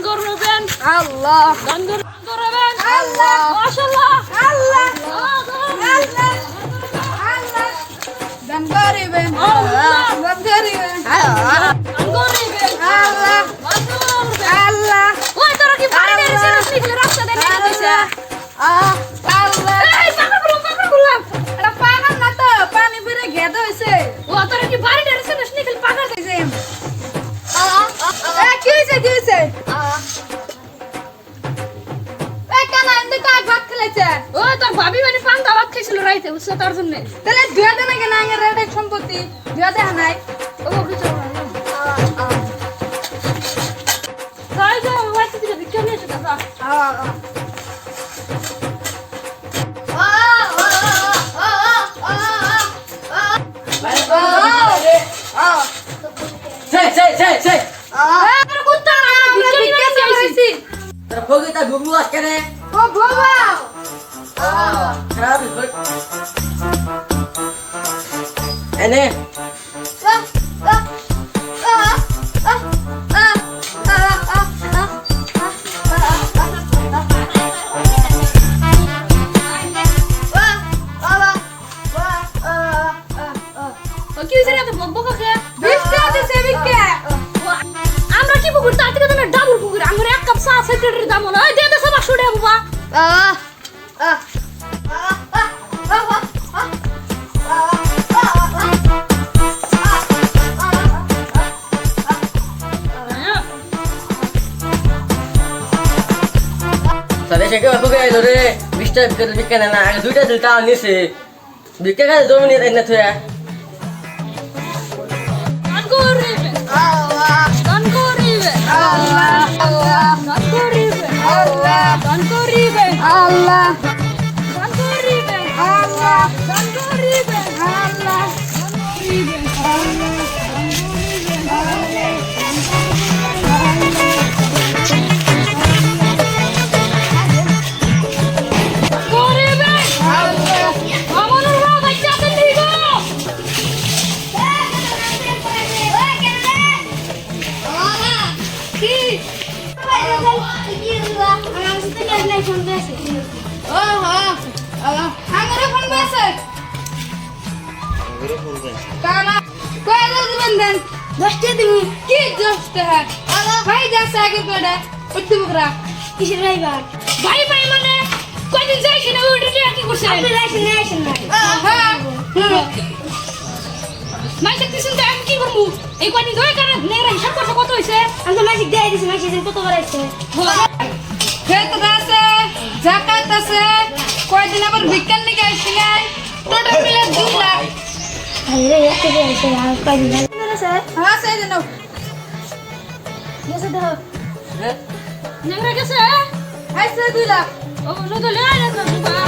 করবেন আল্লাহ গান করবেন আল্লাহ মাশাআল্লাহ আল্লাহ আল্লাহ আল্লাহ গান করিবেন গান করিবেন গান করবেন আল্লাহ আল্লাহ ওই তোরা কি পানি দিছিস নিকলে রাস্তা দিয়ে নেমে দিছে আল্লাহ এই পাগল বললাম এটা পাগল না তো পানি বেরে গেদ হইছে ও তোরা কি পানি দিছিস নিকলে পাগল হইছে কি হইছে এই কানা ইন্দে কাক ভাত খেলাইছে ও তোর ভাবি মানে পান্তা ভাত খাইছিল রাইতে বুঝছ তার জন্য তাহলে দুয়া দেনা কেন আঙ্গের রেডে সম্পত্তি দুয়া দেনা নাই ও কিছু তাই তো ওয়াইতে দিলে বিক্রি নিয়ে এসে দাদা Say. তোর কুত্তা না বিক্রি নিয়ে আইছি Terus kok kita bumbu askere? ও বাবা Kenapa bibir? Ini, ও কি হইছে রে তো বকবক কে বিস্তা দিছে বিকে আমরা কি পুকুর তার থেকে তুমি ডাবল পুকুর আমার এক কাপ চা সেক্রেটারি দাম হলো ওই দে দে সব শুড়ে বাবা tadi saya ke apa kayak itu deh? Bisa bikin anak, ada duit tahun ini sih. Bikin kan 2 menit ini tuh ya. গান করিবে আল্লাহ গান করিবে আল্লাহ আল্লাহ গান করিবে আল্লাহ গান করিবে আল্লাহ গান করিবে আল্লাহ গান করিবে আল্লাহ করিবে আমাদের বাবা চাতে নিগো কি আঙ্গরে ফোন বেসে কানা কয় দিবেন দেন 10 টা দিবি কি 10 টা ভাই যাচ্ছে আগে কয়টা উঠতে বকরা কিসের ভাইবার ভাই ভাই মানে কয়দিন যাইছি না ওইটা কি করছে আপনি রাইছেন না আইছেন না হ্যাঁ মাইকে দিছেন তো আমি কি করবো এই কয়দিন ধরে কারণ নেরা হিসাব করছে কত হইছে আমি তো মাসিক দিয়ে দিছি মাসিক কত বাড়াইছে খেত আছে জাকাত আছে কয়দিন আবার বিজ্ঞান নিকে আসছিলেন টোটাল মিলে 2 লাখ আরে এত দিয়ে আইছে আর কয়দিন স্যার হ্যাঁ সেই দেন গেছে দাও নেংরা গেছে আইছে 2 লাখ ও নো তো লে আয় না